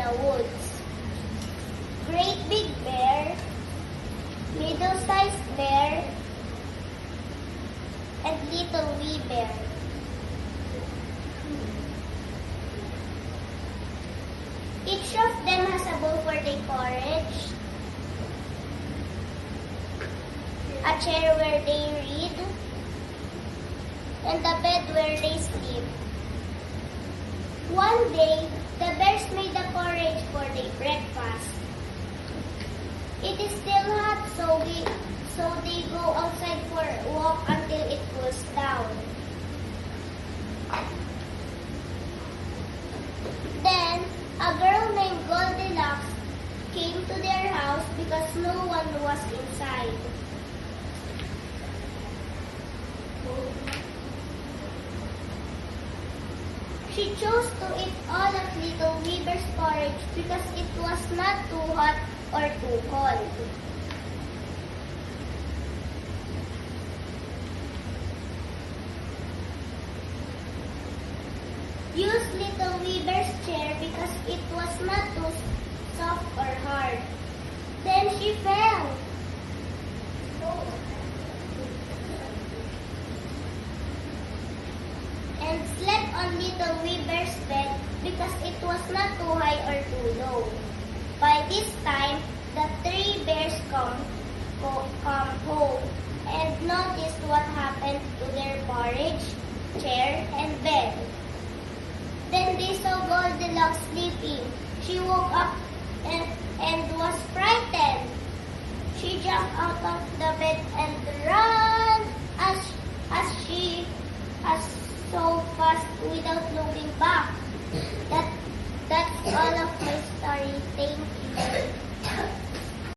the woods. Great Big Bear, Middle-sized Bear, and Little Wee Bear. Each of them has a bowl for their porridge, a chair where they read, and a bed where they sleep. One day, the bears made a porridge for their breakfast. It is still hot, so they go outside for a walk until it cools down. Then, a girl named Goldilocks came to their house because no one was inside. She chose to eat all of Little Wee Bear's porridge because it was not too hot or too cold. Use Little Wee Bear's chair because it was not too soft or hard. Then she fell. And slept on Little Wee Bear's bed because it was not too high or too low. By this time, the three bears come home and noticed what happened to their porridge, chair, and bed. Then they saw Goldilocks sleeping. She woke up and was frightened. She jumped out of the bed and